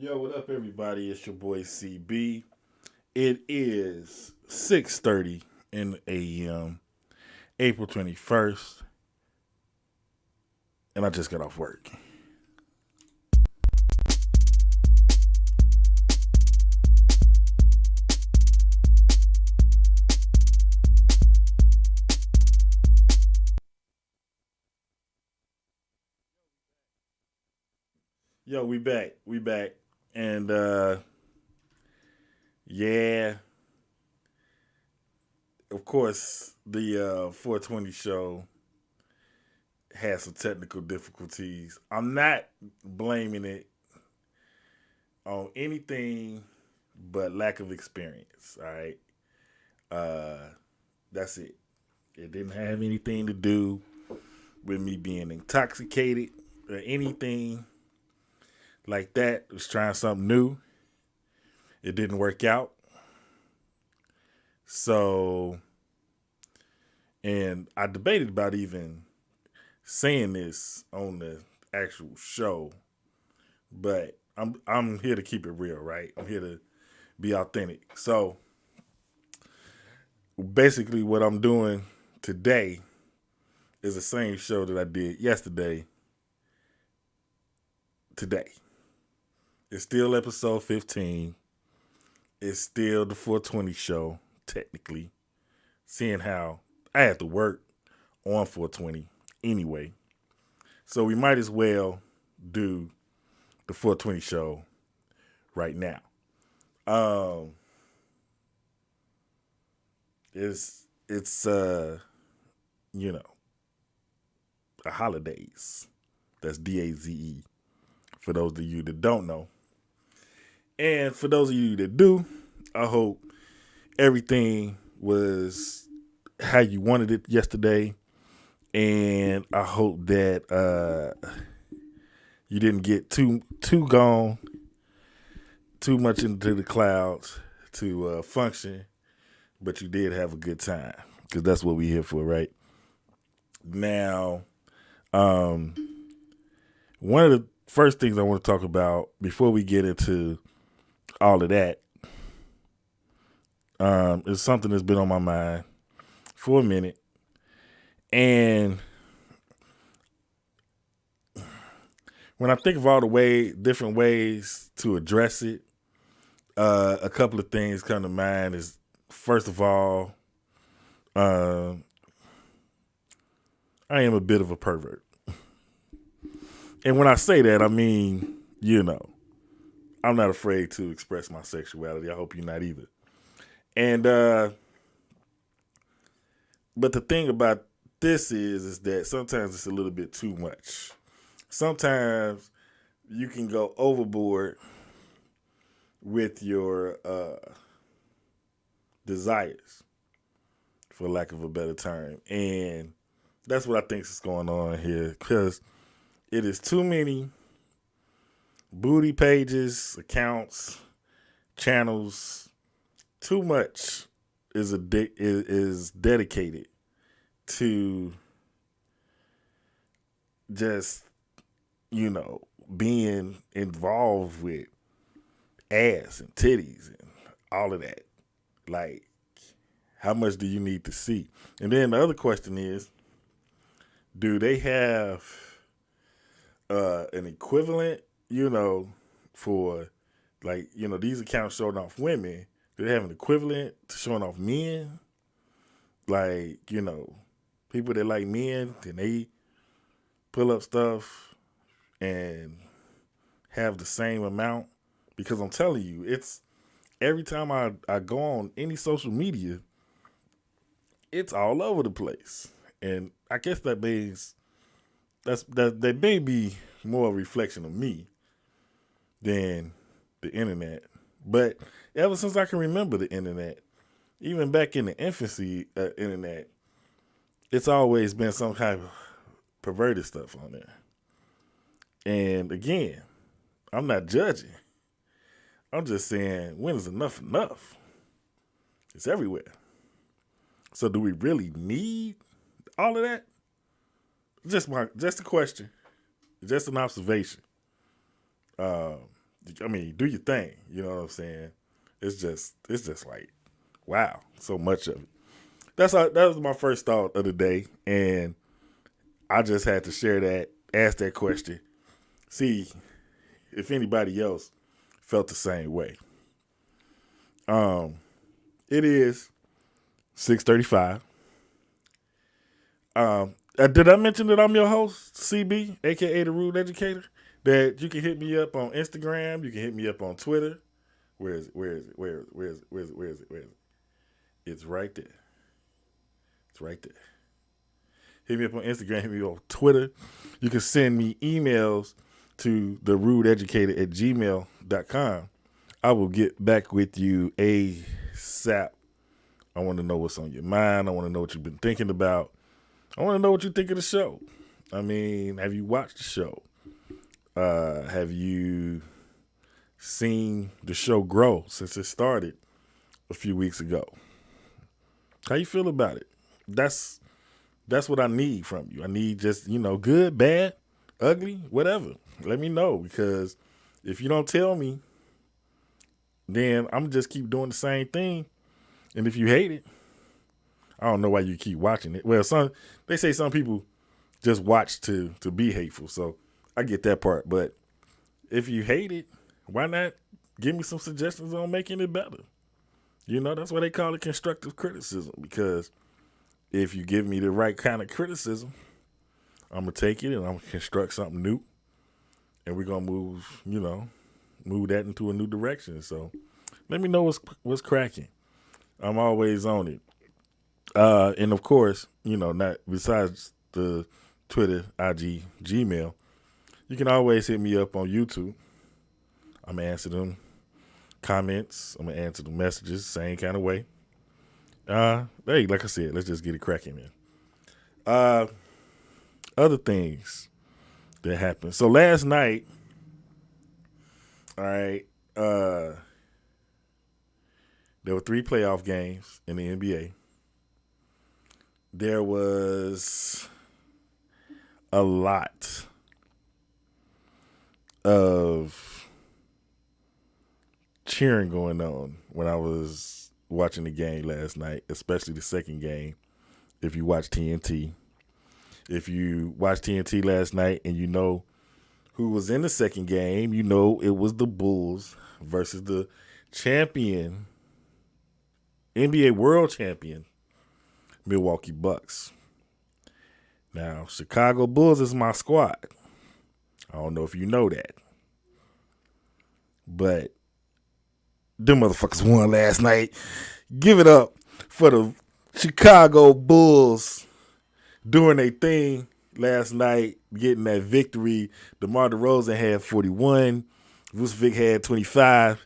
Yo, what up, everybody? It's your boy CB. It is 6:30 in the a.m., April 21st, and I just got off work. Yo, we back. We back. And yeah, of course, the 420 show had some technical difficulties. I'm not blaming it on anything but lack of experience. All right. Uh, that's it. It didn't have anything to do with me being intoxicated or anything like that. I was trying something new. It didn't work out. So, and I debated about even saying this on the actual show, but I'm here to keep it real, right? I'm here to be authentic. So, basically what I'm doing today is the same show that I did yesterday today. It's still episode 15. It's still the 420 show, technically. Seeing how I had to work on 420 anyway. So we might as well do the 420 show right now. Um it's you know, the holidays. That's DAZE for those of you that don't know. And for those of you that do, I hope everything was how you wanted it yesterday. And I hope that you didn't get too gone, too much into the clouds to function, but you did have a good time because that's what we're here for, right? Now, one of the first things I want to talk about before we get into all of that is something that's been on my mind for a minute. And when I think of all the different ways to address it, a couple of things come to mind. Is first of all, I am a bit of a pervert, and when I say that, I mean I'm not afraid to express my sexuality. I hope you're not either. And but the thing about this is that sometimes it's a little bit too much. Sometimes you can go overboard with your desires, for lack of a better term. And that's what I think is going on here, because it is too many booty pages, accounts, channels. Too much is dedicated to just being involved with ass and titties and all of that. Like, how much do you need to see? And then the other question is, do they have an equivalent, for these accounts showing off women? Do they have an equivalent to showing off men? Like, people that like men, then they pull up stuff and have the same amount? Because I'm telling you, it's every time I go on any social media, it's all over the place. And I guess that may be more a reflection of me than the internet. But ever since I can remember the internet, even back in the infancy of internet, it's always been some kind of perverted stuff on there. And again, I'm not judging. I'm just saying, when is enough enough? It's everywhere. So do we really need all of that? Just a question. Just an observation. I mean, do your thing. You know what I'm saying? It's just like, wow, so much of it. That was my first thought of the day, and I just had to share that, ask that question, see if anybody else felt the same way. It is 6:35. Did I mention that I'm your host, CB, aka the Rude Educator? That you can hit me up on Instagram, you can hit me up on Twitter. Where is it? Where is it? Where is it? Where is it? Where is it? Where is it? Where is it? It's right there. It's right there. Hit me up on Instagram, hit me up on Twitter. You can send me emails to therudeeducator@gmail.com. I will get back with you ASAP. I want to know what's on your mind. I want to know what you've been thinking about. I want to know what you think of the show. I mean, have you watched the show? Have you seen the show grow since it started a few weeks ago? How you feel about it? That's what I need from you. I need just, good, bad, ugly, whatever. Let me know, because if you don't tell me, then I'm just keep doing the same thing. And if you hate it, I don't know why you keep watching it. Well, they say some people just watch to be hateful. So I get that part. But if you hate it, why not give me some suggestions on making it better? That's why they call it constructive criticism, because if you give me the right kind of criticism, I'm going to take it and I'm going to construct something new. And we're going to move that into a new direction. So let me know what's cracking. I'm always on it. And of course, not besides the Twitter, IG, Gmail, you can always hit me up on YouTube. I'm going to answer them comments. I'm going to answer the messages, same kind of way. Hey, like I said, let's just get it cracking, man. Other things that happened. So last night, all right, there were 3 playoff games in the NBA. There was a lot of cheering going on when I was watching the game last night, especially the second game. If you watch TNT, if you watched TNT last night and you know who was in the second game, you know it was the Bulls versus the champion, NBA world champion, Milwaukee Bucks. Now, Chicago Bulls is my squad. I don't know if you know that. But them motherfuckers won last night. Give it up for the Chicago Bulls doing their thing last night, getting that victory. DeMar DeRozan had 41. Vucevic had 25.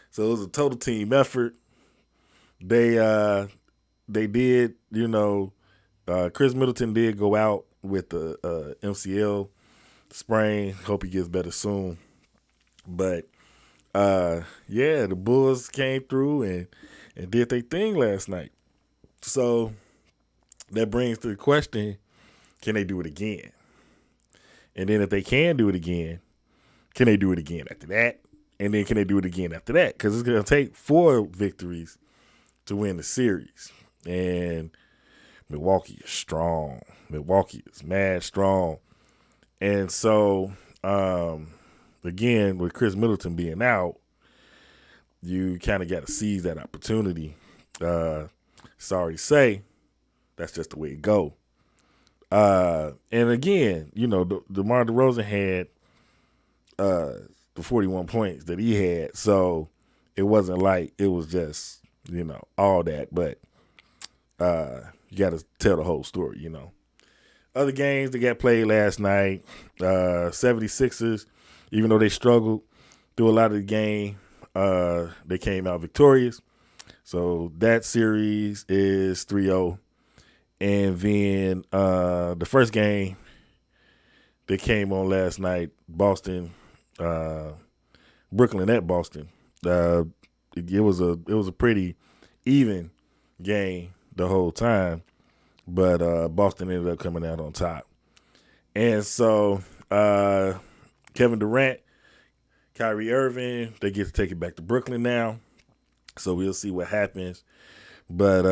So it was a total team effort. They did, Chris Middleton did go out with the MCL sprain. Hope he gets better soon. But the Bulls came through and did their thing last night. So that brings to the question, can they do it again? And then if they can do it again, can they do it again after that? And then can they do it again after that? Because it's going to take 4 victories to win the series. And Milwaukee is strong. Milwaukee is mad strong. And so, again, with Chris Middleton being out, you kind of got to seize that opportunity. Sorry to say, that's just the way it go. And again, DeMar DeRozan had the 41 points that he had, so it wasn't like it was just, all that. But you got to tell the whole story, Other games that got played last night, 76ers, even though they struggled through a lot of the game, they came out victorious. So that series is 3-0. And then the first game that came on last night, Brooklyn at Boston. It was a pretty even game the whole time, but Boston ended up coming out on top. And so Kevin Durant Kyrie Irving, they get to take it back to Brooklyn now. So we'll see what happens. But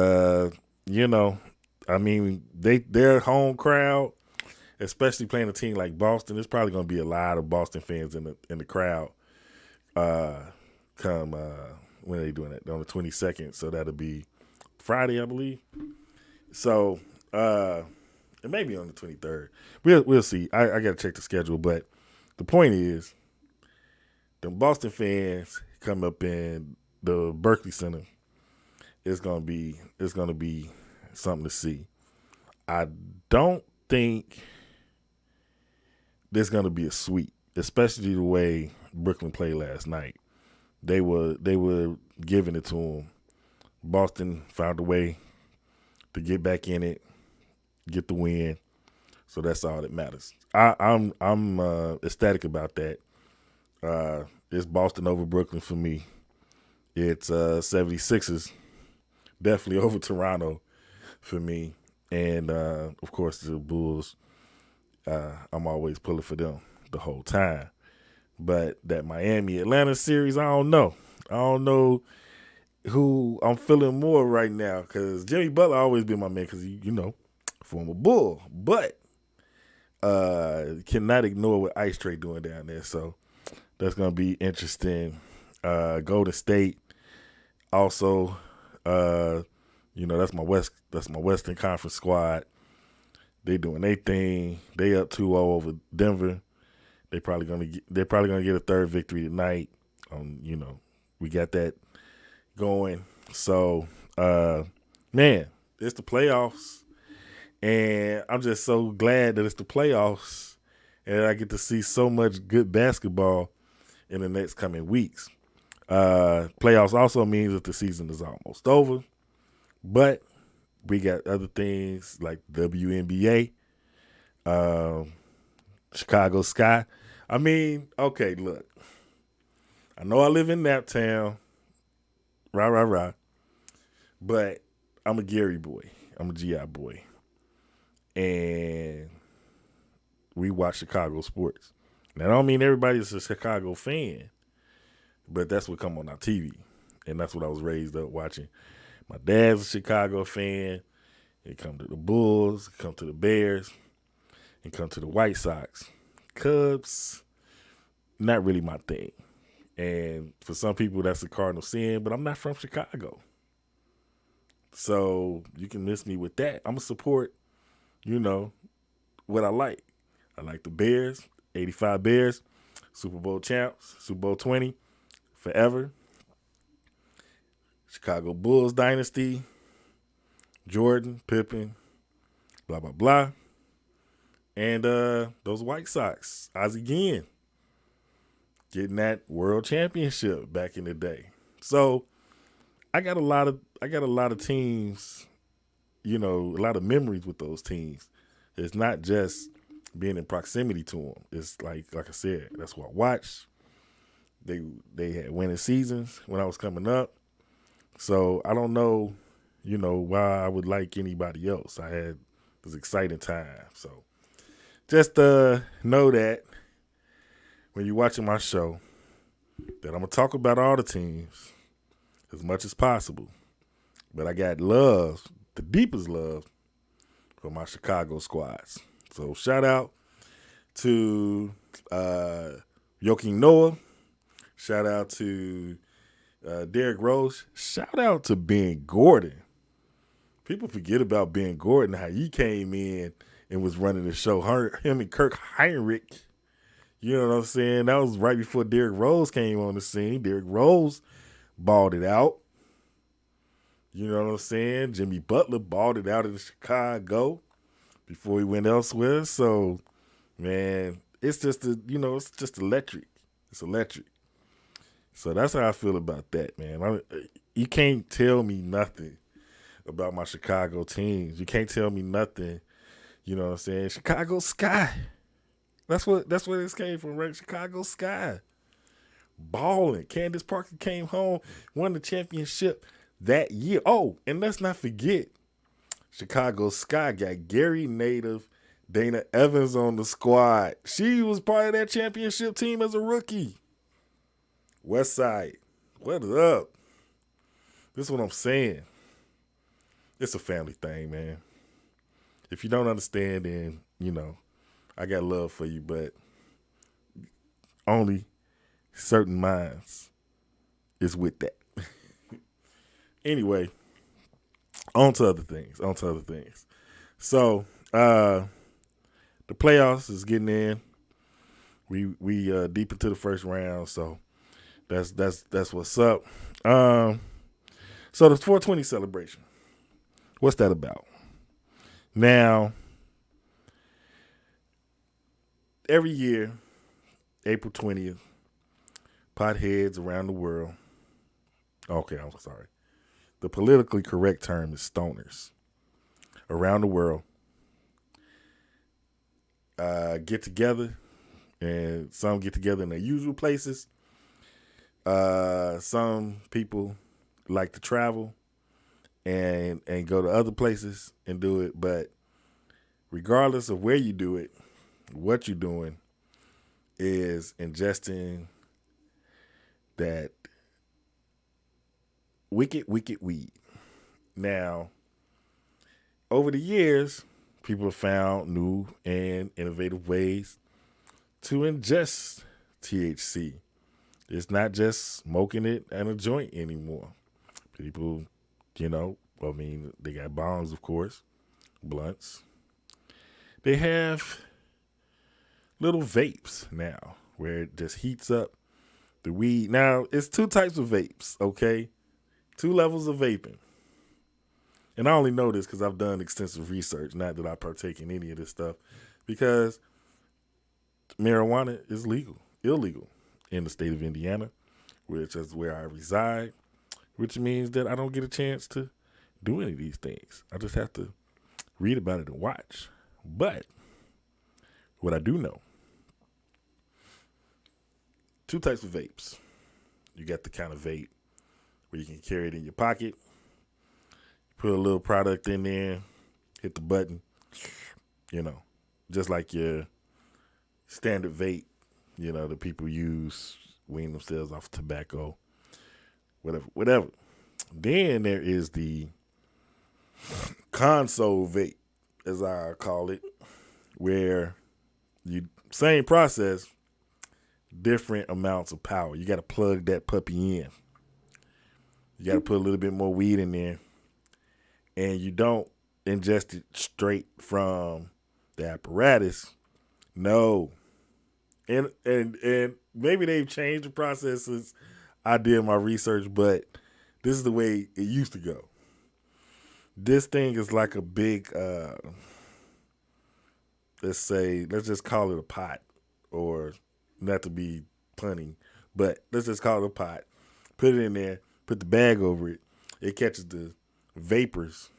I mean, their home crowd, especially playing a team like Boston, there's probably going to be a lot of Boston fans in the crowd. Come when are they doing it? On the 22nd, so that'll be Friday, I believe. So it may be on the 23rd. We'll see. I got to check the schedule, but the point is, the Boston fans come up in the Berkeley Center. It's gonna be something to see. I don't think there's gonna be a sweep, especially the way Brooklyn played last night. They were giving it to them. Boston found a way to get back in it, get the win. So that's all that matters. I'm ecstatic about that. It's Boston over Brooklyn for me. It's 76ers definitely over Toronto for me. And, of course, the Bulls, I'm always pulling for them the whole time. But that Miami-Atlanta series, I don't know. I don't know who I'm feeling more right now because Jimmy Butler always been my man because, former Bull. But cannot ignore what Ice Trae doing down there. So that's going to be interesting. Golden State also, that's my Western Conference squad. They doing their thing. They up 2-0 over Denver. They're probably gonna get a third victory tonight. We got that going. So, man, it's the playoffs, and I'm just so glad that it's the playoffs, and I get to see so much good basketball in the next coming weeks. Playoffs also means that the season is almost over, but we got other things like WNBA, Chicago Sky. I mean, okay, look. I know I live in Naptown, rah, but I'm a Gary boy. I'm a GI boy. And we watch Chicago sports. Now, I don't mean everybody's a Chicago fan, but that's what come on our TV. And that's what I was raised up watching. My dad's a Chicago fan. He come to the Bulls, come to the Bears, and come to the White Sox. Cubs, not really my thing. And for some people, that's a cardinal sin, but I'm not from Chicago. So you can miss me with that. I'm going to support, what I like. I like the Bears, 85 Bears, Super Bowl champs, Super Bowl 20, forever. Chicago Bulls dynasty, Jordan, Pippen, blah, blah, blah. And those White Sox, Ozzie Guillen, getting that world championship back in the day. So I got a lot of teams, a lot of memories with those teams. It's not just being in proximity to them. It's like I said, that's what I watched. They had winning seasons when I was coming up. So I don't know, why I would like anybody else. I had this exciting time. So just know that when you're watching my show, that I'm going to talk about all the teams as much as possible. But I got love, the deepest love, for my Chicago squads. So shout out to Joakim Noah. Shout out to Derrick Rose. Shout out to Ben Gordon. People forget about Ben Gordon, how he came in and was running the show. Him and Kirk Heinrich. You know what I'm saying? That was right before Derrick Rose came on the scene. Derrick Rose balled it out. You know what I'm saying? Jimmy Butler balled it out in Chicago before he went elsewhere. So, man, it's just electric. It's electric. So that's how I feel about that, man. You can't tell me nothing about my Chicago teams. You can't tell me nothing. You know what I'm saying? Chicago Sky. That's where this came from, right? Chicago Sky. Balling. Candace Parker came home, won the championship that year. Oh, and let's not forget, Chicago Sky got Gary native Dana Evans on the squad. She was part of that championship team as a rookie. West Side, what is up? This is what I'm saying. It's a family thing, man. If you don't understand, then, I got love for you, but only certain minds is with that. Anyway, on to other things. So, the playoffs is getting in. We deep into the first round, so that's what's up. So the 420 celebration, what's that about? Now, every year, April 20th, potheads around the world. Okay, I'm sorry. The politically correct term is stoners around the world get together, and some get together in their usual places. Some people like to travel and go to other places and do it, but regardless of where you do it, what you're doing is ingesting that wicked weed. Now, over the years, people have found new and innovative ways to ingest THC. It's not just smoking it in a joint anymore. People, they got bongs, of course, blunts. They have little vapes now where it just heats up the weed. Now, it's two types of vapes, okay? 2 levels of vaping. And I only know this because I've done extensive research, not that I partake in any of this stuff, because marijuana is illegal in the state of Indiana, which is where I reside, which means that I don't get a chance to do any of these things. I just have to read about it and watch. But what I do know, 2 types of vapes. You got the kind of vape where you can carry it in your pocket, put a little product in there, hit the button, just like your standard vape, that people use, wean themselves off tobacco, whatever. Then there is the console vape, as I call it, where same process, different amounts of power. You got to plug that puppy in. You got to put a little bit more weed in there, and you don't ingest it straight from the apparatus. No. And maybe they've changed the process since I did my research, but this is the way it used to go. This thing is like a big, let's just call it a pot, or not to be punning, but let's just call it a pot. Put it in there, put the bag over it. It catches the vapors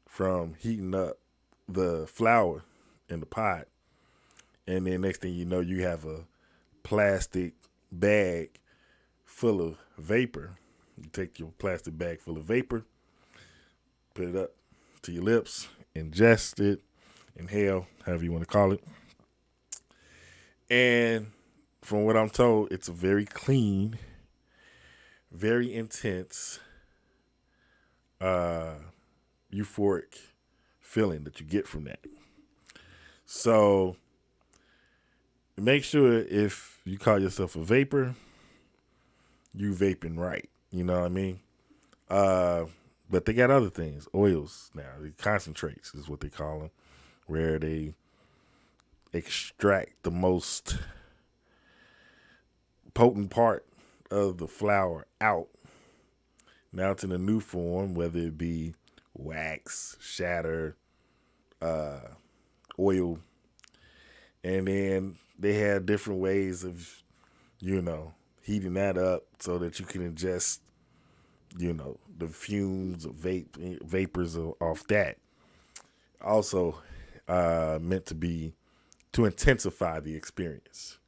from heating up the flour in the pot. And then next thing you know, you have a plastic bag full of vapor. You take your plastic bag full of vapor, put it up to your lips, ingest it, inhale, however you want to call it. And from what I'm told, it's a very clean, very intense, euphoric feeling that you get from that. So make sure if you call yourself a vapor, you vaping right. You know what I mean? But they got other things, oils now. The concentrates is what they call them, where they extract the most potent part of the flour out. Now it's in a new form, whether it be wax, shatter, oil. And then they have different ways of, heating that up so that you can ingest, the fumes of vapors off that. Also meant to intensify the experience.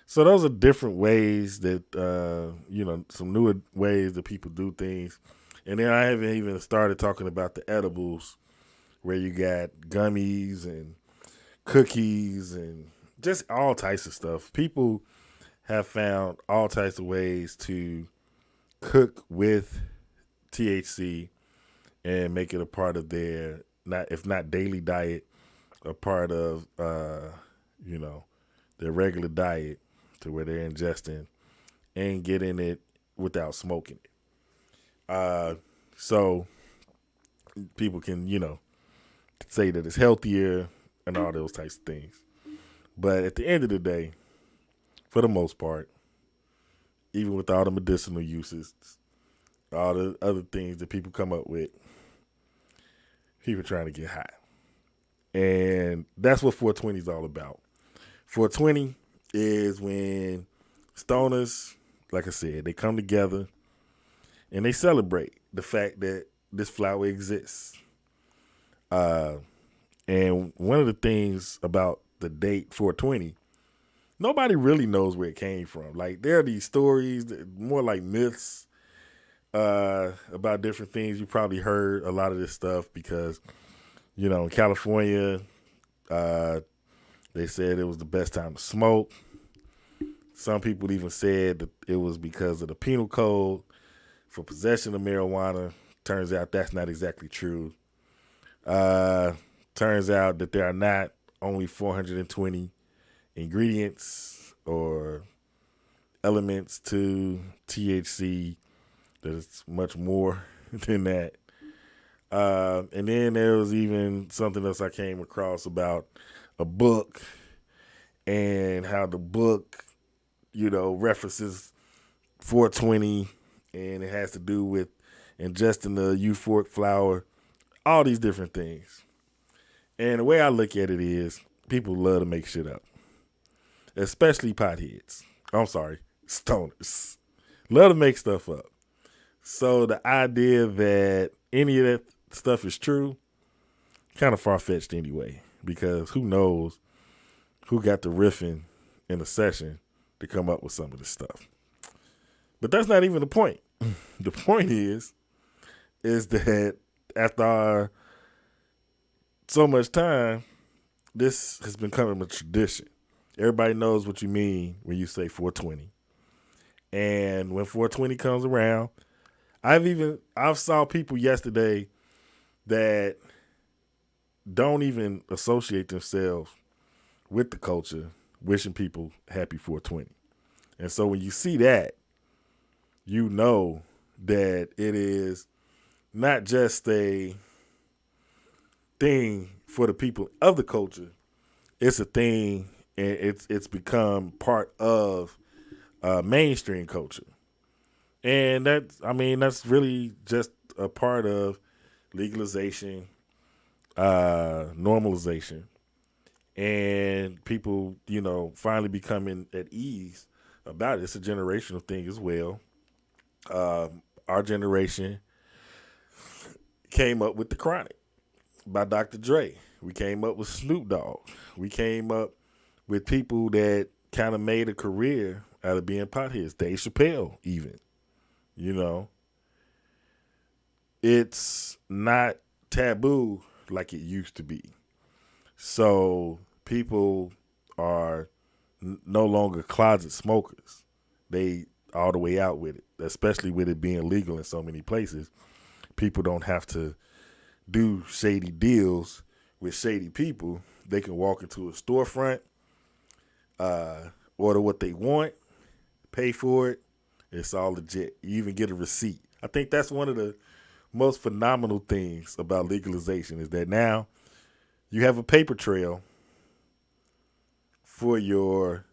So those are different ways that, some newer ways that people do things. And then I haven't even started talking about the edibles, where you got gummies and cookies and just all types of stuff. People have found all types of ways to cook with THC and make it a part of their, not if not daily diet, a part of their regular diet, to where they're ingesting and getting it without smoking it. So people can say that it's healthier and all those types of things. But at the end of the day, for the most part, even with all the medicinal uses, all the other things that people come up with, people trying to get high. And that's what 420 is all about. 420 is when stoners, like I said, they come together and they celebrate the fact that this flower exists. And one of the things about the date 420, nobody really knows where it came from. Like, there are these stories, more like myths, about different things. You probably heard a lot of this stuff because, in California, they said it was the best time to smoke. Some people even said that it was because of the penal code for possession of marijuana. Turns out that's not exactly true. Turns out that there are not only 420 ingredients or elements to THC. There's much more than that. And then there was even something else I came across about a book and how the book, references 420, and it has to do with ingesting the euphoric flower, all these different things. And the way I look at it is, people love to make shit up, especially potheads. I'm sorry, stoners. Love to make stuff up. So the idea that any of that stuff is true, kind of far-fetched anyway, because who knows who got the riffing in a session to come up with some of this stuff. But that's not even the point. The point is that after so much time, this has become a tradition. Everybody knows what you mean when you say 420. And when 420 comes around, I've saw people yesterday that don't even associate themselves with the culture wishing people happy 420. And so when you see that, you know that it is not just a thing for the people of the culture. It's a thing, and it's become part of mainstream culture. And that's really just a part of legalization, normalization, and people, finally becoming at ease about it. It's a generational thing as well. Our generation came up with The Chronic by Dr. Dre. We came up with Snoop Dogg. We came up with people that kind of made a career out of being potheads. Dave Chappelle, even. It's not taboo like it used to be. So people are no longer closet smokers. They all the way out with it, especially with it being legal in so many places. People don't have to do shady deals with shady people. They can walk into a storefront, order what they want, pay for it. It's all legit. You even get a receipt. I think that's one of the most phenomenal things about legalization is that now you have a paper trail for your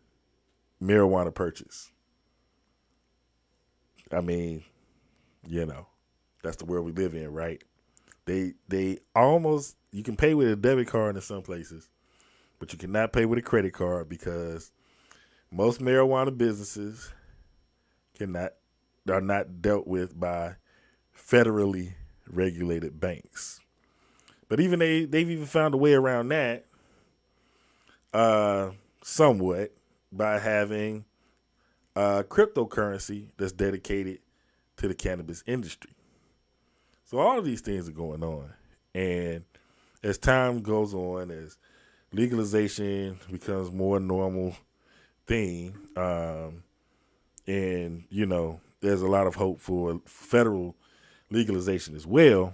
marijuana purchase. I mean, that's the world we live in, right? They almost, you can pay with a debit card in some places, but you cannot pay with a credit card because most marijuana businesses are not dealt with by federally regulated banks. But even they've even found a way around that, somewhat, by having cryptocurrency that's dedicated to the cannabis industry. So all of these things are going on. And as time goes on, as legalization becomes more normal, thing. And, there's a lot of hope for federal legalization as well.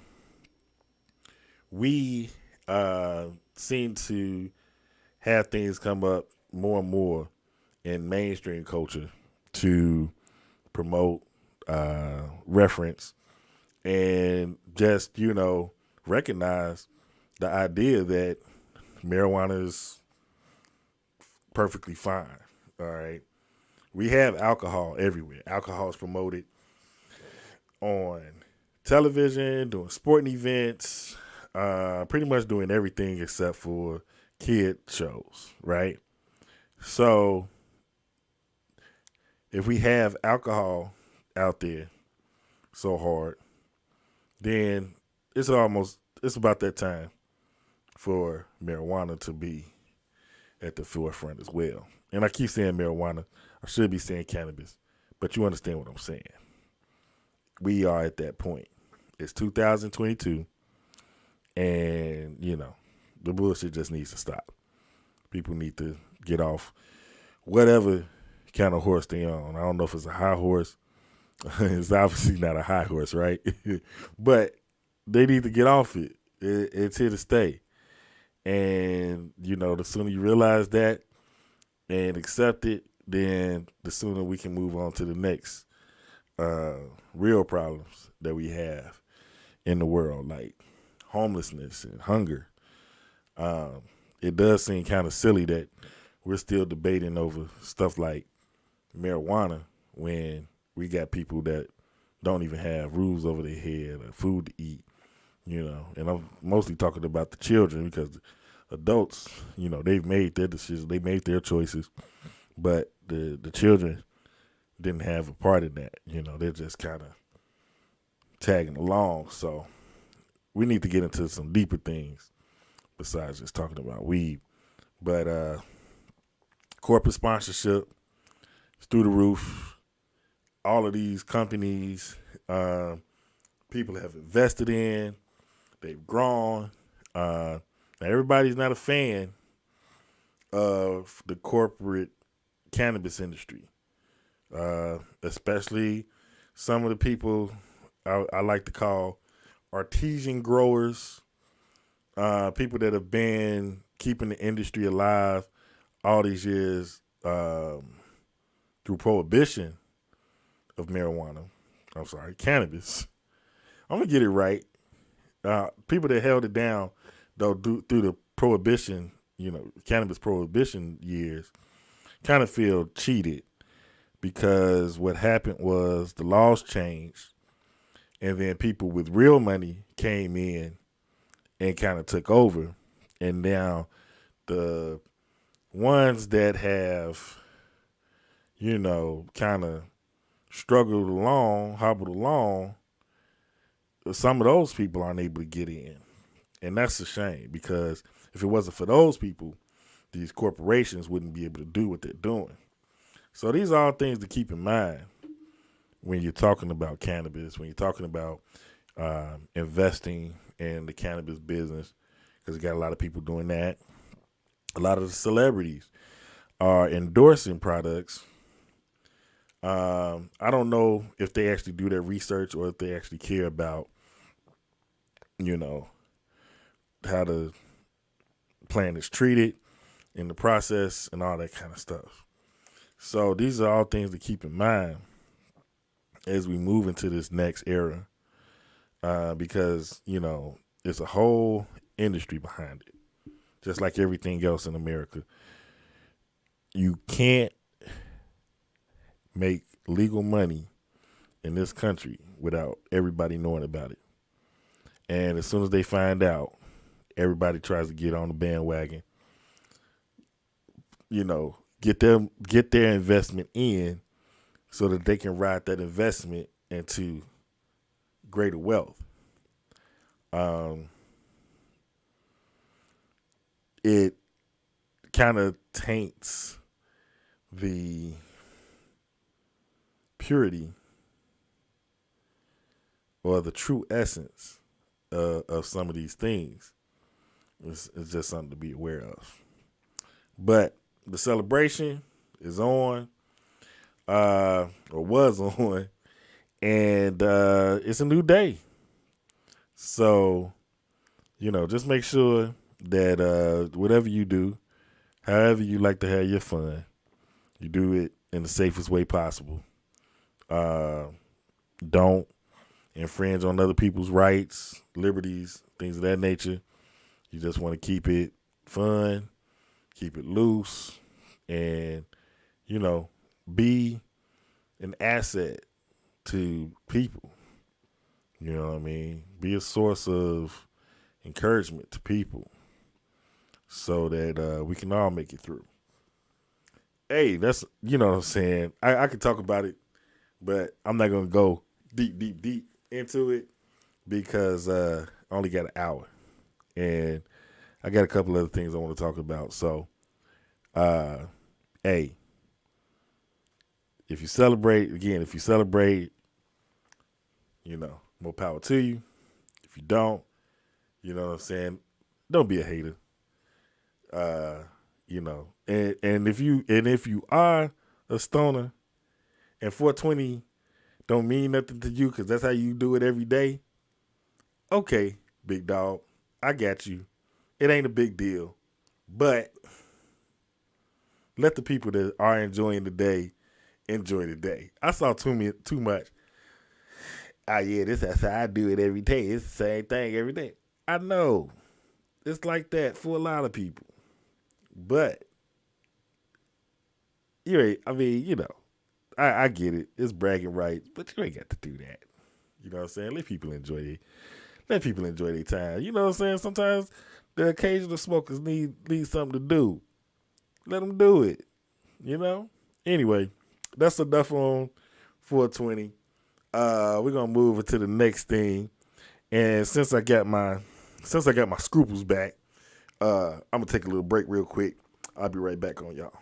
We seem to have things come up more and more in mainstream culture to promote, reference, and just, recognize the idea that marijuana is perfectly fine. All right. We have alcohol everywhere. Alcohol is promoted on television, doing sporting events, pretty much doing everything except for kid shows, right? So if we have alcohol out there so hard, then it's about that time for marijuana to be at the forefront as well. And I keep saying marijuana. I should be saying cannabis, but you understand what I'm saying. We are at that point. It's 2022, and, the bullshit just needs to stop. People need to get off whatever kind of horse they on. I don't know if it's a high horse. It's obviously not a high horse, right? But they need to get off it. It's here to stay. And, the sooner you realize that and accept it, then the sooner we can move on to the next real problems that we have in the world, like homelessness and hunger. It does seem kind of silly that we're still debating over stuff like marijuana when we got people that don't even have roofs over their head or food to eat, And I'm mostly talking about the children, because adults, they've made their decisions, they made their choices, but the children didn't have a part in that. They're just kind of tagging along. So we need to get into some deeper things besides just talking about weed. But corporate sponsorship is through the roof. All of these companies, people have invested in, they've grown. Now everybody's not a fan of the corporate cannabis industry, especially some of the people I like to call artisan growers, people that have been keeping the industry alive all these years through prohibition of cannabis. I'm going to get it right. People that held it down, though, through the prohibition, cannabis prohibition years, kind of feel cheated, because what happened was the laws changed, and then people with real money came in and kind of took over. And now the ones that have, kind of hobbled along, some of those people aren't able to get in. And that's a shame, because if it wasn't for those people, these corporations wouldn't be able to do what they're doing. So these are all things to keep in mind when you're talking about cannabis, when you're talking about investing in the cannabis business, because you got a lot of people doing that. A lot of the celebrities are endorsing products. I don't know if they actually do their research or if they actually care about, how the plant is treated in the process and all that kind of stuff. So these are all things to keep in mind as we move into this next era, because, there's a whole industry behind it, just like everything else in America. You can't make legal money in this country without everybody knowing about it. And as soon as they find out, everybody tries to get on the bandwagon, get their investment in so that they can ride that investment into greater wealth. It kind of taints the purity or the true essence of some of these things. It's just something to be aware of. But the celebration is on, or was on, and it's a new day. So, just make sure that whatever you do, however you like to have your fun, you do it in the safest way possible. Don't infringe on other people's rights, liberties, things of that nature. You just want to keep it fun, keep it loose, and, be an asset to people. You know what I mean? Be a source of encouragement to people so that we can all make it through. Hey, that's, what I'm saying. I could talk about it, but I'm not going to go deep into it because I only got an hour. And I got a couple other things I want to talk about. So, hey, if you celebrate, more power to you. If you don't, you know what I'm saying, don't be a hater. And if you are a stoner and 420 don't mean nothing to you because that's how you do it every day, okay, big dog, I got you. It ain't a big deal, but let the people that are enjoying the day enjoy the day. I saw too much. Yeah, this is how I do it every day. It's the same thing every day. I know it's like that for a lot of people, but I get it. It's bragging rights, but you ain't got to do that. You know what I'm saying? Let people enjoy their time. You know what I'm saying? Sometimes the occasional smokers need something to do. Let them do it. Anyway, that's enough on 420. We're gonna move into the next thing, and since I got my scruples back, I'm gonna take a little break real quick. I'll be right back on y'all.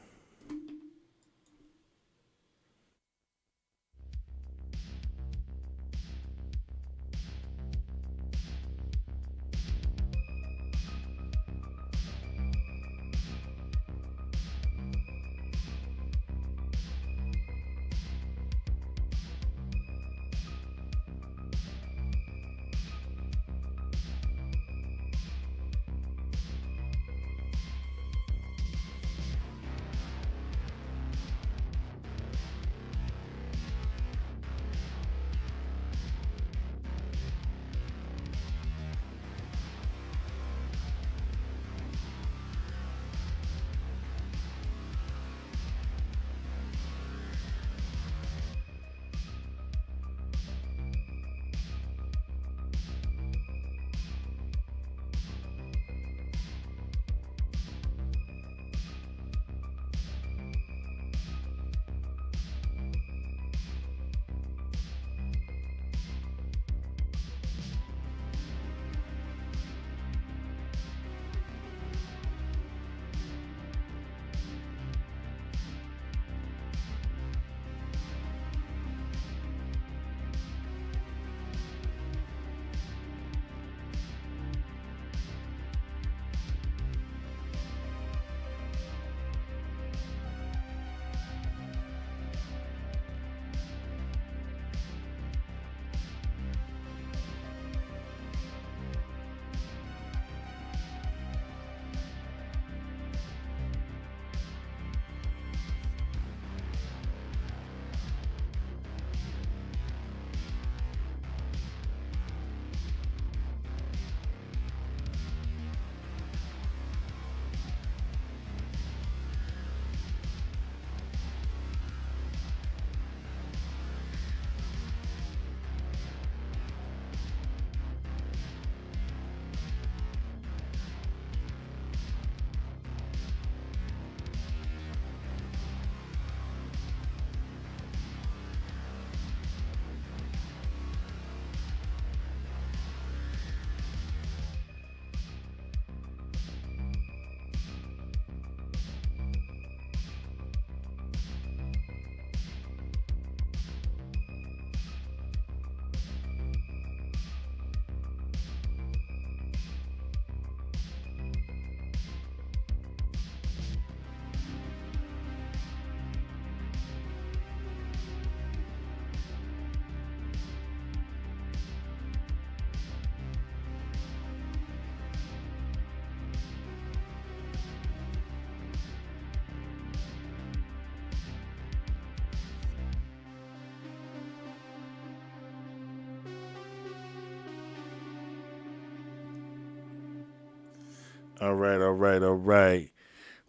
All right, all right, all right.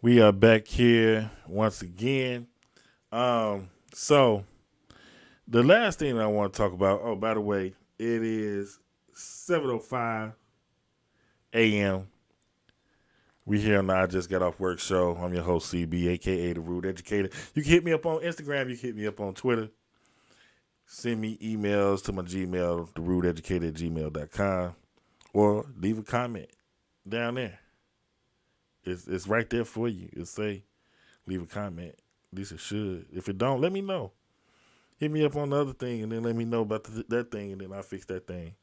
We are back here once again. So the last thing I want to talk about. Oh, by the way, it is 7:05 a.m. We here on the I Just Got Off Work show. I'm your host CB, aka the Rude Educator. You can hit me up on Instagram. You can hit me up on Twitter. Send me emails to my Gmail, therudeeducator@gmail.com, or leave a comment down there. It's right there for you. It'll say leave a comment. At least it should. If it don't, let me know. Hit me up on the other thing and then let me know about that thing and then I'll fix that thing.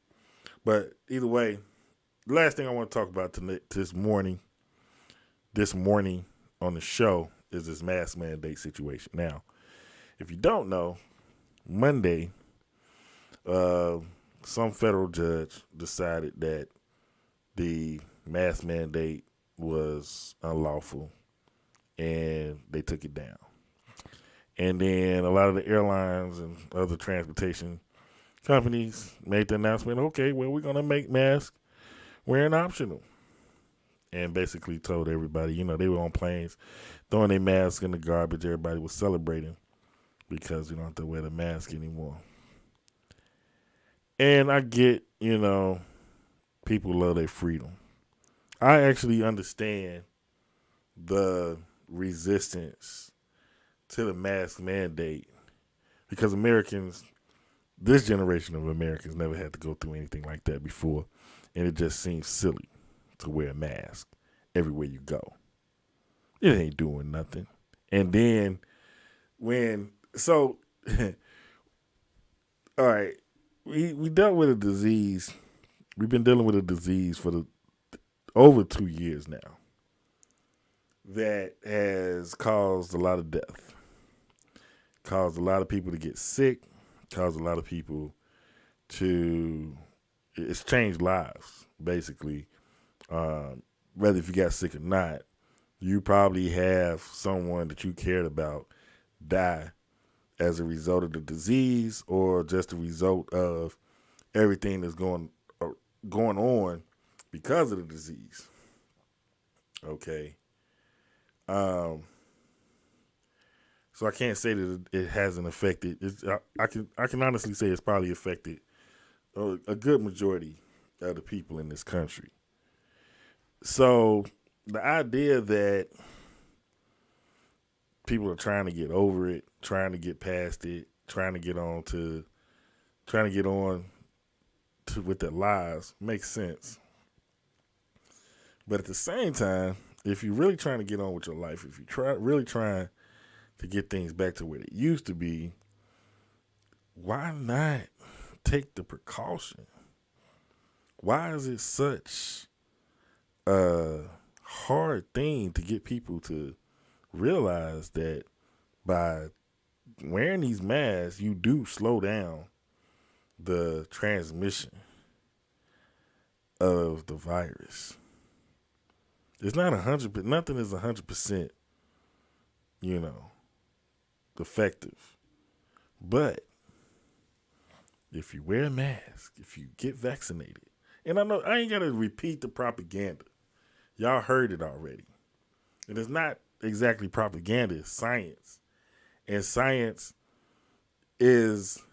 But either way, the last thing I want to talk about this morning on the show is this mask mandate situation. Now, if you don't know, Monday, some federal judge decided that the mask mandate was unlawful and they took it down. And then a lot of the airlines and other transportation companies made the announcement, okay, well, we're going to make masks wearing optional. And basically told everybody, they were on planes throwing their masks in the garbage. Everybody was celebrating because we don't have to wear the mask anymore. And I get, people love their freedom. I actually understand the resistance to the mask mandate because this generation of Americans never had to go through anything like that before. And it just seems silly to wear a mask everywhere you go. It ain't doing nothing. And then all right, we dealt with a disease. We've been dealing with a disease for over 2 years now that has caused a lot of death, caused a lot of people to get sick, caused a lot of people it's changed lives, basically. Whether if you got sick or not, you probably have someone that you cared about die as a result of the disease or just a result of everything that's going on because of the disease. Okay. So I can't say that it hasn't affected. I can honestly say it's probably affected a good majority of the people in this country. So the idea that people are trying to get over it, trying to get past it, trying to get on with their lives makes sense. But at the same time, if you're really trying to get on with your life, if you're really trying to get things back to where they used to be, why not take the precaution? Why is it such a hard thing to get people to realize that by wearing these masks, you do slow down the transmission of the virus? It's not 100%. Nothing is 100%, effective. But if you wear a mask, if you get vaccinated, and I know I ain't got to repeat the propaganda. Y'all heard it already. And it's not exactly propaganda, it's science. And science is,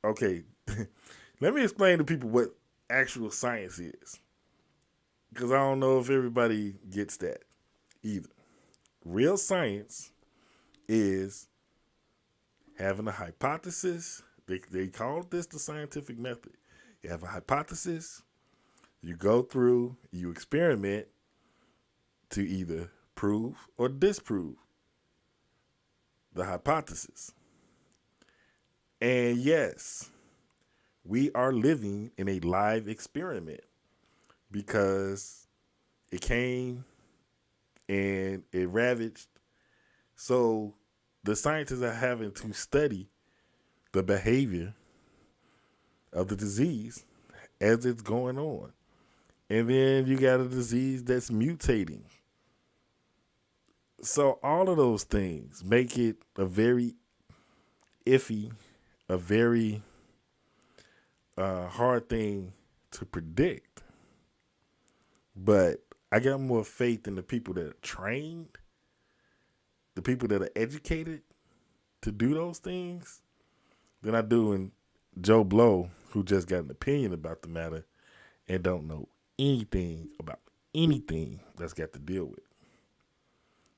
okay, let me explain to people what actual science is. Because I don't know if everybody gets that either. Real science is having a hypothesis. They call this the scientific method. You have a hypothesis. You go through, you experiment to either prove or disprove the hypothesis. And yes, we are living in a live experiment because it came and it ravaged. So the scientists are having to study the behavior of the disease as it's going on. And then you got a disease that's mutating. So all of those things make it a very iffy, a very hard thing to predict. But I got more faith in the people that are trained, the people that are educated to do those things, than I do in Joe Blow, who just got an opinion about the matter and don't know anything about anything that's got to deal with.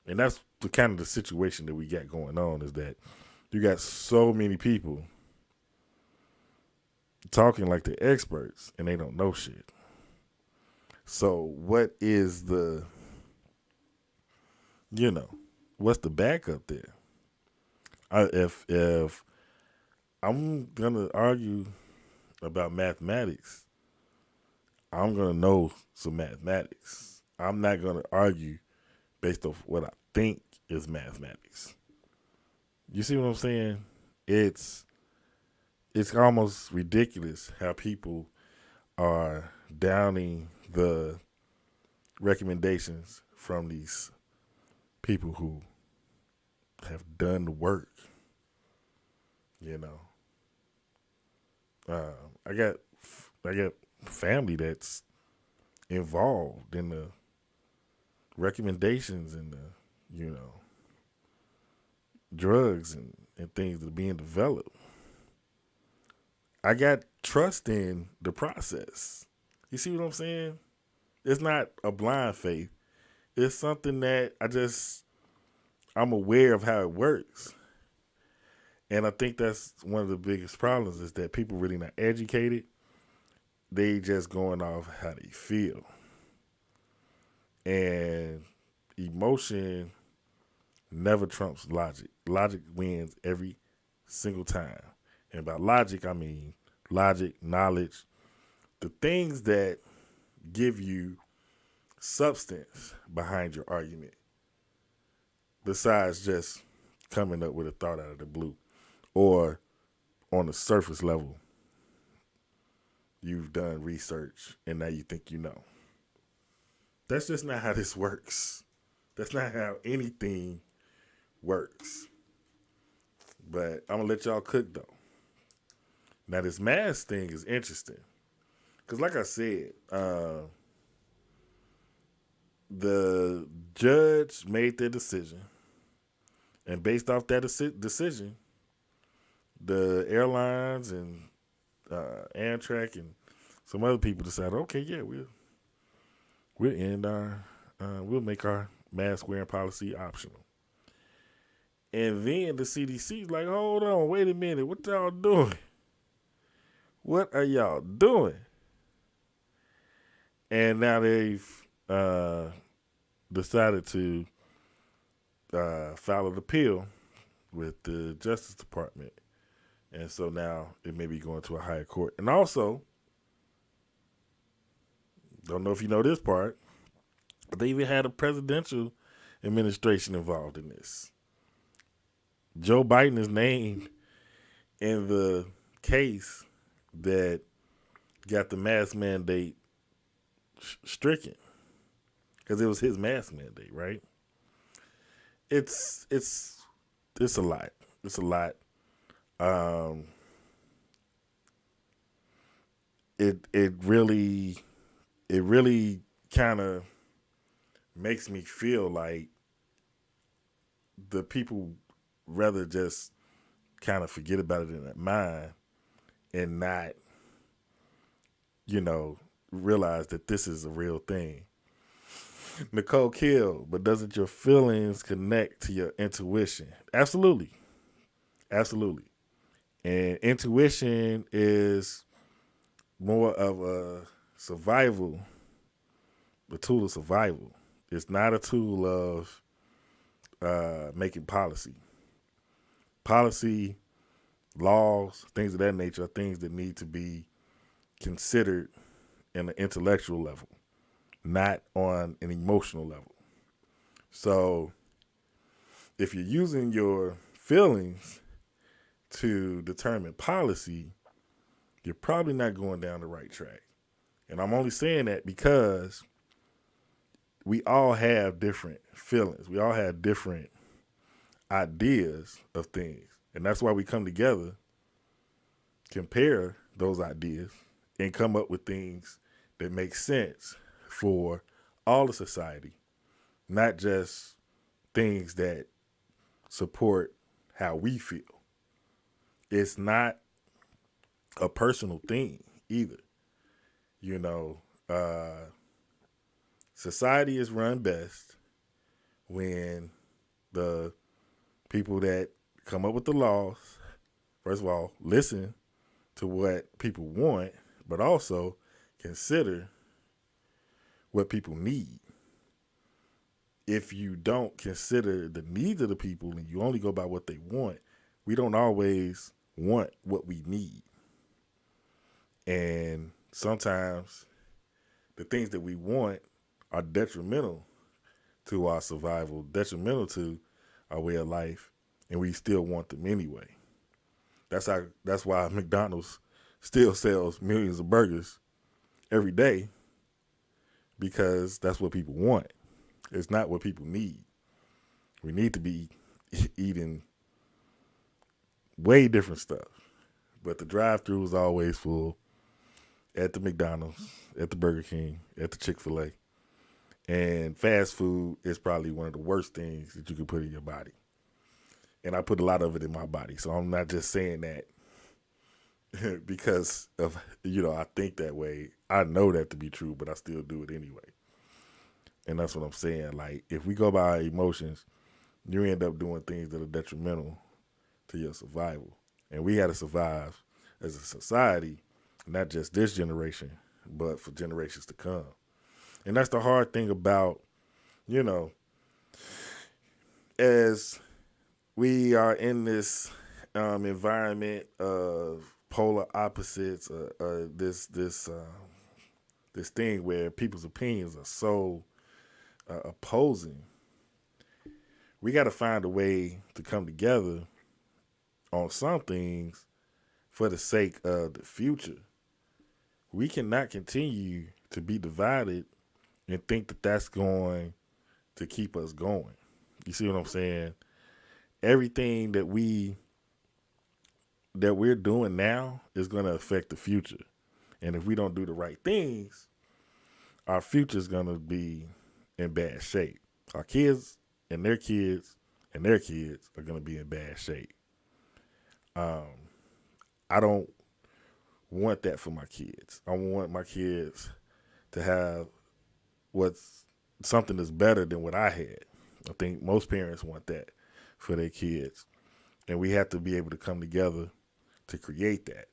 And that's the kind of the situation that we got going on, is that you got so many people talking like they're experts and they don't know shit. So what is the, what's the backup there? If I'm gonna argue about mathematics, I'm gonna know some mathematics. I'm not gonna argue based off what I think is mathematics. You see what I'm saying? It's almost ridiculous how people are downing the recommendations from these people who have done the work. I got family that's involved in the recommendations and the drugs and things that are being developed. I got trust in the process. You see what I'm saying? It's not a blind faith. It's something that I'm aware of how it works. And I think that's one of the biggest problems, is that people really not educated. They just going off how they feel. And emotion never trumps logic. Logic wins every single time. And by logic, I mean logic, knowledge, the things that give you substance behind your argument, besides just coming up with a thought out of the blue, or on the surface level, you've done research and now you think you know. That's just not how this works. That's not how anything works. But I'm going to let y'all cook, though. Now, this mask thing is interesting. Because like I said, the judge made their decision. And based off that decision, the airlines and Amtrak and some other people decided, okay, yeah, we'll end we'll make our mask wearing policy optional. And then the CDC's like, hold on, wait a minute, what y'all doing? What are y'all doing? And now they've decided to file an appeal with the Justice Department. And so now it may be going to a higher court. And also, don't know if you know this part, but they even had a presidential administration involved in this. Joe Biden is named in the case that got the mask mandate stricken, because it was his mask mandate, right? It's a lot. It's a lot. It really kind of makes me feel like the people rather just kind of forget about it in their mind and not, realize that this is a real thing. Nicole Kill, but doesn't your feelings connect to your intuition? Absolutely. Absolutely. And intuition is more of a tool of survival. It's not a tool of making policy. Policy, laws, things of that nature are things that need to be considered in an intellectual level, not on an emotional level. So if you're using your feelings to determine policy, you're probably not going down the right track. And I'm only saying that because we all have different feelings. We all have different ideas of things. And that's why we come together, compare those ideas, and come up with things that make sense for all of society, not just things that support how we feel. It's not a personal thing either. You know, society is run best when the people that come up with the laws, first of all, listen to what people want, but also consider what people need. If you don't consider the needs of the people and you only go by what they want, we don't always want what we need. And sometimes the things that we want are detrimental to our survival, detrimental to our way of life, and we still want them anyway. That's why McDonald's still sells millions of burgers every day, because that's what people want. It's not what people need. We need to be eating way different stuff. But the drive-thru is always full at the McDonald's, at the Burger King, at the Chick-fil-A. And fast food is probably one of the worst things that you can put in your body. And I put a lot of it in my body. So I'm not just saying that because of, I think that way. I know that to be true, but I still do it anyway. And that's what I'm saying. Like, if we go by our emotions, you end up doing things that are detrimental to your survival. And we got to survive as a society, not just this generation, but for generations to come. And that's the hard thing about, as we are in this environment of polar opposites, this thing where people's opinions are so opposing. We got to find a way to come together on some things for the sake of the future. We cannot continue to be divided and think that that's going to keep us going. You see what I'm saying? Everything that we're doing now is going to affect the future. And if we don't do the right things, our future is going to be in bad shape. Our kids and their kids and their kids are going to be in bad shape. I don't want that for my kids. I want my kids to have something that's better than what I had. I think most parents want that for their kids. And we have to be able to come together to create that.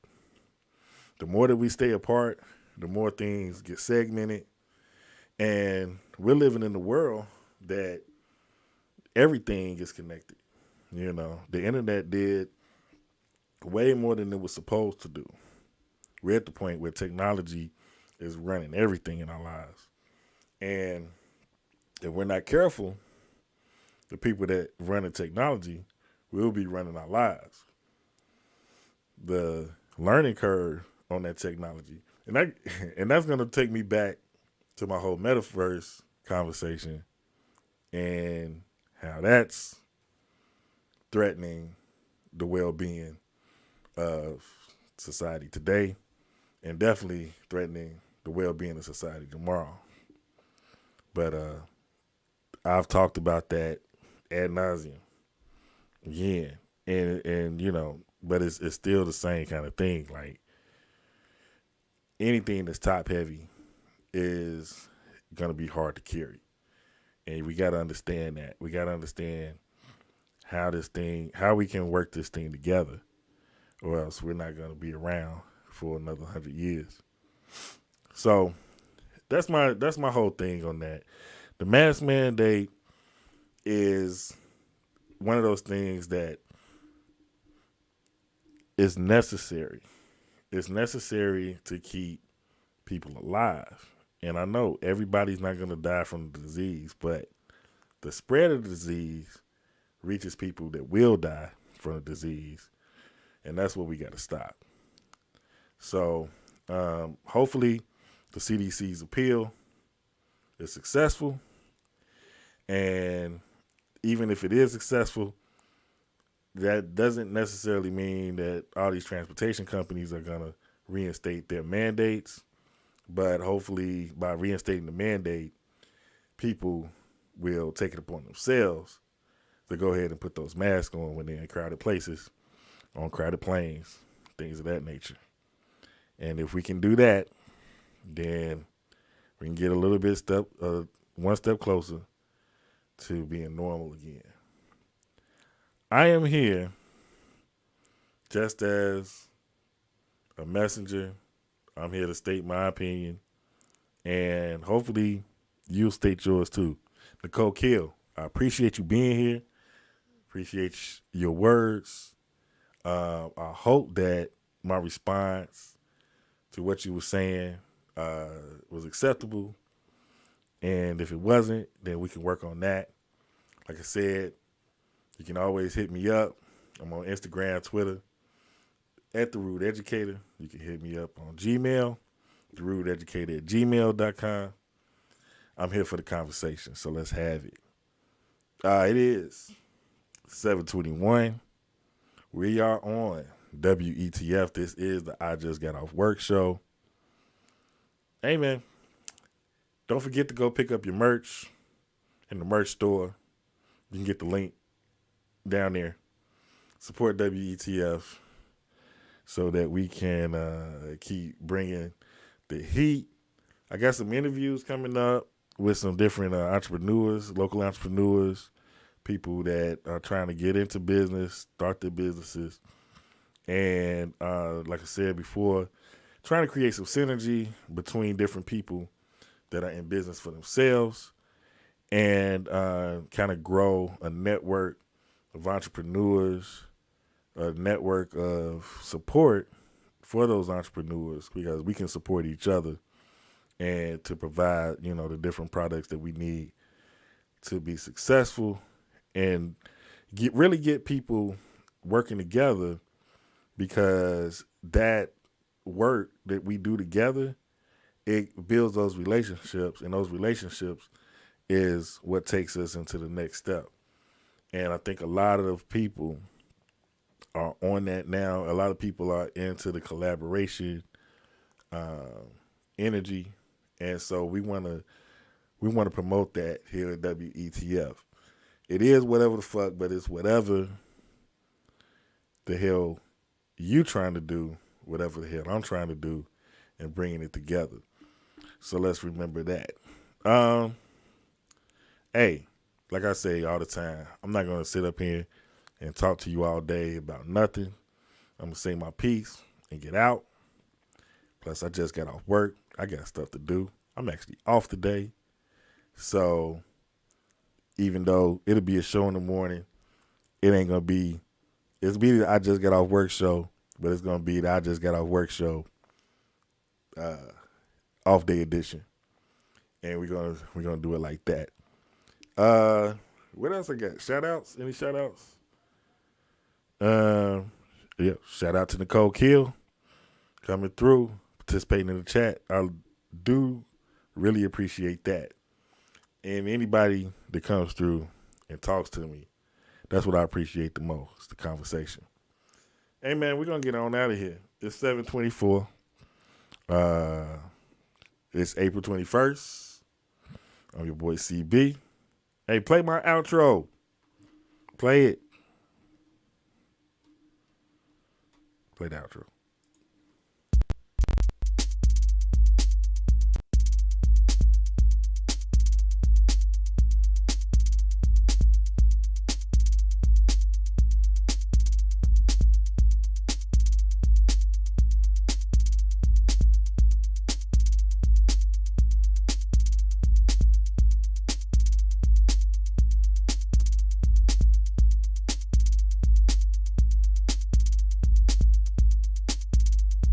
The more that we stay apart, the more things get segmented. And we're living in a world that everything is connected. The internet did way more than it was supposed to do. We're at the point where technology is running everything in our lives. And if we're not careful, the people that run the technology will be running our lives. The learning curve on that technology. And that's going to take me back to my whole metaverse conversation and how that's threatening the well-being of society today and definitely threatening the well-being of society tomorrow. But I've talked about that ad nauseum again. And but it's still the same kind of thing. Like, anything that's top heavy is going to be hard to carry. And we got to understand that. We got to understand how we can work this thing together, or else we're not going to be around for another 100 years. So that's my whole thing on that. The mask mandate is one of those things that is necessary. It's necessary to keep people alive. And I know everybody's not going to die from the disease, but the spread of the disease reaches people that will die from the disease. And that's what we got to stop. So hopefully the CDC's appeal is successful. And even if it is successful, that doesn't necessarily mean that all these transportation companies are going to reinstate their mandates. But hopefully by reinstating the mandate, people will take it upon themselves to go ahead and put those masks on when they're in crowded places, on crowded planes, things of that nature. And if we can do that, then we can get a little bit one step closer to being normal again. I am here just as a messenger. I'm here to state my opinion, and hopefully you'll state yours too. Nicole Kill, I appreciate you being here. Appreciate your words. I hope that my response to what you were saying was acceptable. And if it wasn't, then we can work on that. Like I said, you can always hit me up. I'm on Instagram, Twitter, at The Rude Educator. You can hit me up on Gmail, therudeeducator@gmail.com. I'm here for the conversation, so let's have it. It is 7:21. We are on WETF. This is the I Just Got Off Work show. Hey, man, don't forget to go pick up your merch in the merch store. You can get the link down there. Support WETF so that we can keep bringing the heat. I got some interviews coming up with some different entrepreneurs, local entrepreneurs, people that are trying to get into business, start their businesses. And like I said before, trying to create some synergy between different people that are in business for themselves and kind of grow a network of entrepreneurs, a network of support for those entrepreneurs, because we can support each other and to provide, the different products that we need to be successful and really get people working together, because that work that we do together, it builds those relationships, and those relationships is what takes us into the next step. And I think a lot of people are on that now. A lot of people are into the collaboration energy, and so we want to promote that here at WETF. It is whatever the fuck, but it's whatever the hell you trying to do, whatever the hell I'm trying to do, and bringing it together. So let's remember that. Hey, like I say all the time, I'm not going to sit up here and talk to you all day about nothing. I'm going to say my piece and get out. Plus, I just got off work. I got stuff to do. I'm actually off today. So even though it'll be a show in the morning, it ain't going to be, it's be the I Just Got Off Work show, but it's going to be the I Just Got Off Work show off day edition. And we're gonna do it like that. What else I got? Shout outs? Any shout outs? Yeah, shout out to Nicole Kill coming through, participating in the chat. I do really appreciate that. And anybody that comes through and talks to me, that's what I appreciate the most, the conversation. Hey man, we're gonna get on out of here. It's 7:24. It's April 21st. I'm your boy CB. Hey, play my outro. Play it. Play the outro.